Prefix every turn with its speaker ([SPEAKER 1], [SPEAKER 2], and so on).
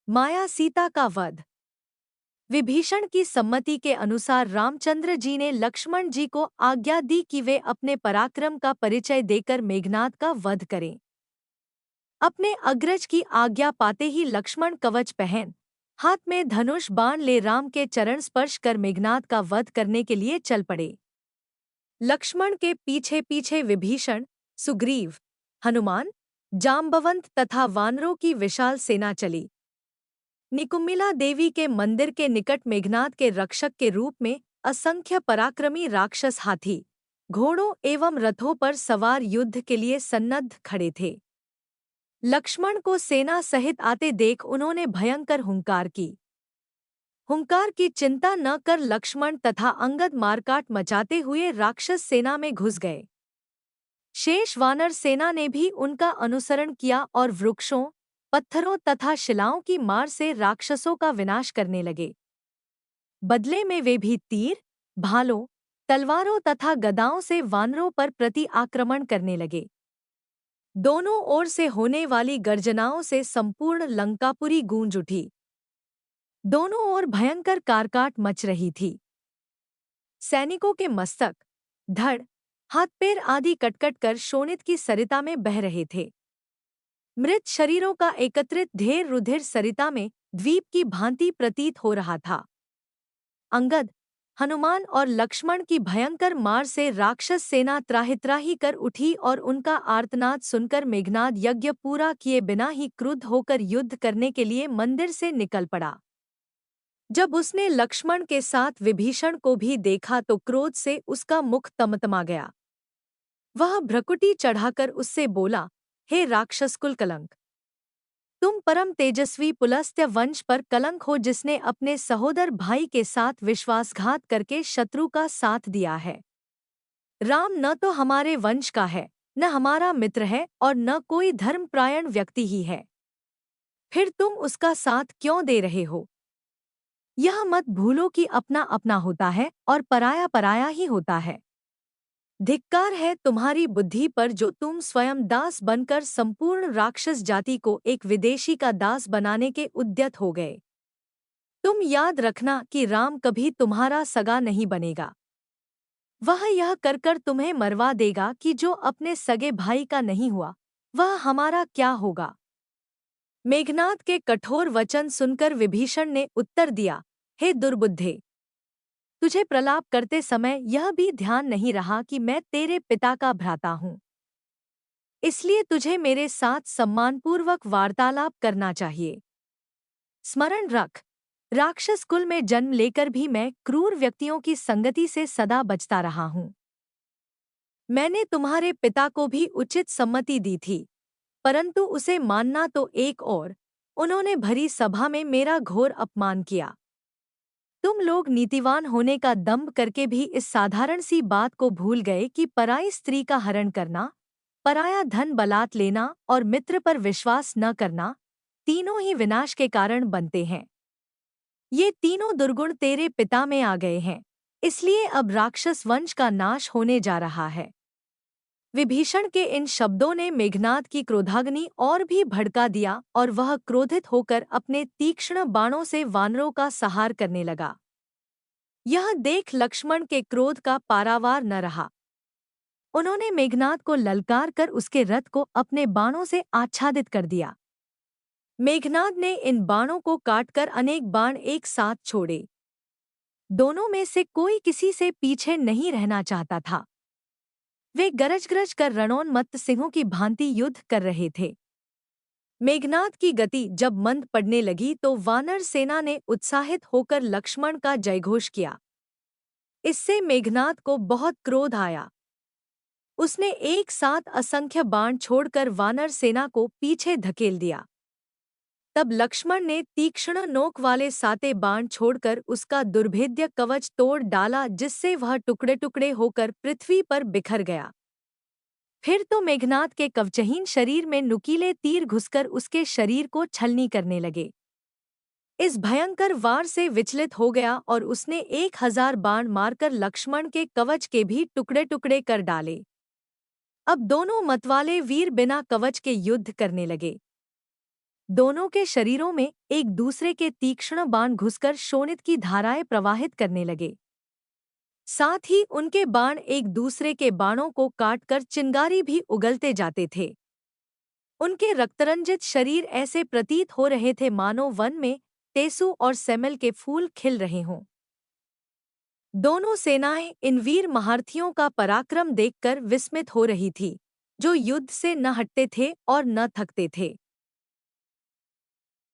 [SPEAKER 1] माया सीता का वध। विभीषण की सम्मति के अनुसार रामचंद्र जी ने लक्ष्मण जी को आज्ञा दी कि वे अपने पराक्रम का परिचय देकर मेघनाद का वध करें। अपने अग्रज की आज्ञा पाते ही लक्ष्मण कवच पहन, हाथ में धनुष बाण ले राम के चरण स्पर्श कर मेघनाद का वध करने के लिए चल पड़े। लक्ष्मण के पीछे पीछे विभीषण, सुग्रीव, हनुमान, जाम्बवंत तथा वानरों की विशाल सेना चली। निकुम्मिला देवी के मंदिर के निकट मेघनाद के रक्षक के रूप में असंख्य पराक्रमी राक्षस हाथी, घोड़ों एवं रथों पर सवार युद्ध के लिए सन्नद्ध खड़े थे। लक्ष्मण को सेना सहित आते देख उन्होंने भयंकर हुंकार की चिंता न कर लक्ष्मण तथा अंगद मारकाट मचाते हुए राक्षस सेना में घुस गए। शेष वानर सेना ने भी उनका अनुसरण किया और वृक्षों, पत्थरों तथा शिलाओं की मार से राक्षसों का विनाश करने लगे। बदले में वे भी तीर, भालों, तलवारों तथा गदाओं से वानरों पर प्रति आक्रमण करने लगे। दोनों ओर से होने वाली गर्जनाओं से संपूर्ण लंकापुरी गूंज उठी। दोनों ओर भयंकर कारकाट मच रही थी। सैनिकों के मस्तक, धड़, हाथ पैर आदि कटकट कर शोणित की सरिता में बह रहे थे। मृत शरीरों का एकत्रित ढेर रुधिर सरिता में द्वीप की भांति प्रतीत हो रहा था। अंगद, हनुमान और लक्ष्मण की भयंकर मार से राक्षस सेना त्राहि कर उठी और उनका आर्तनाद सुनकर मेघनाद यज्ञ पूरा किए बिना ही क्रुद्ध होकर युद्ध करने के लिए मंदिर से निकल पड़ा। जब उसने लक्ष्मण के साथ विभीषण को भी देखा तो क्रोध से उसका मुख तमतमा गया। वह भ्रकुटी चढ़ाकर उससे बोला, हे राक्षसकुल कलंक! तुम परम तेजस्वी पुलस्त्य वंश पर कलंक हो, जिसने अपने सहोदर भाई के साथ विश्वासघात करके शत्रु का साथ दिया है। राम न तो हमारे वंश का है, न हमारा मित्र है और न कोई धर्मप्रायण व्यक्ति ही है। फिर तुम उसका साथ क्यों दे रहे हो? यह मत भूलो कि अपना अपना होता है और पराया पराया ही होता है। धिक्कार है तुम्हारी बुद्धि पर, जो तुम स्वयं दास बनकर संपूर्ण राक्षस जाति को एक विदेशी का दास बनाने के उद्यत हो गए। तुम याद रखना कि राम कभी तुम्हारा सगा नहीं बनेगा। वह यह कर कर तुम्हें मरवा देगा कि जो अपने सगे भाई का नहीं हुआ, वह हमारा क्या होगा? मेघनाद के कठोर वचन सुनकर विभीषण ने उत्तर दिया, हे दुर्बुद्धे! तुझे प्रलाप करते समय यह भी ध्यान नहीं रहा कि मैं तेरे पिता का भ्राता हूँ। इसलिए तुझे मेरे साथ सम्मानपूर्वक वार्तालाप करना चाहिए। स्मरण रख, राक्षस कुल में जन्म लेकर भी मैं क्रूर व्यक्तियों की संगति से सदा बचता रहा हूँ। मैंने तुम्हारे पिता को भी उचित सम्मति दी थी, परंतु उसे मानना तो एक और, उन्होंने भरी सभा में मेरा घोर अपमान किया। तुम लोग नीतिवान होने का दंभ करके भी इस साधारण सी बात को भूल गए कि पराई स्त्री का हरण करना, पराया धन बलात् लेना और मित्र पर विश्वास न करना, तीनों ही विनाश के कारण बनते हैं। ये तीनों दुर्गुण तेरे पिता में आ गए हैं, इसलिए अब राक्षस वंश का नाश होने जा रहा है। विभीषण के इन शब्दों ने मेघनाद की क्रोधाग्नि और भी भड़का दिया और वह क्रोधित होकर अपने तीक्ष्ण बाणों से वानरों का संहार करने लगा। यह देख लक्ष्मण के क्रोध का पारावार न रहा। उन्होंने मेघनाद को ललकार कर उसके रथ को अपने बाणों से आच्छादित कर दिया। मेघनाद ने इन बाणों को काटकर अनेक बाण एक साथ छोड़े। दोनों में से कोई किसी से पीछे नहीं रहना चाहता था। वे गरज गरज कर रणोन्मत्त सिंहों की भांति युद्ध कर रहे थे। मेघनाद की गति जब मंद पड़ने लगी तो वानर सेना ने उत्साहित होकर लक्ष्मण का जयघोष किया। इससे मेघनाद को बहुत क्रोध आया। उसने एक साथ असंख्य बाण छोड़कर वानर सेना को पीछे धकेल दिया। तब लक्ष्मण ने तीक्ष्ण नोक वाले साते बाण छोड़कर उसका दुर्भेद्य कवच तोड़ डाला, जिससे वह टुकड़े टुकड़े होकर पृथ्वी पर बिखर गया। फिर तो मेघनाद के कवचहीन शरीर में नुकीले तीर घुसकर उसके शरीर को छलनी करने लगे। इस भयंकर वार से विचलित हो गया और उसने 1000 बाण मारकर लक्ष्मण के कवच के भी टुकड़े टुकड़े कर डाले। अब दोनों मतवाले वीर बिना कवच के युद्ध करने लगे। दोनों के शरीरों में एक दूसरे के तीक्ष्ण बाण घुसकर शोणित की धाराएं प्रवाहित करने लगे। साथ ही उनके बाण एक दूसरे के बाणों को काटकर चिंगारी भी उगलते जाते थे। उनके रक्तरंजित शरीर ऐसे प्रतीत हो रहे थे मानो वन में तेसु और सेमल के फूल खिल रहे हों। दोनों सेनाएं इन वीर महारथियों का पराक्रम देखकर विस्मित हो रही थी, जो युद्ध से न हटते थे और न थकते थे।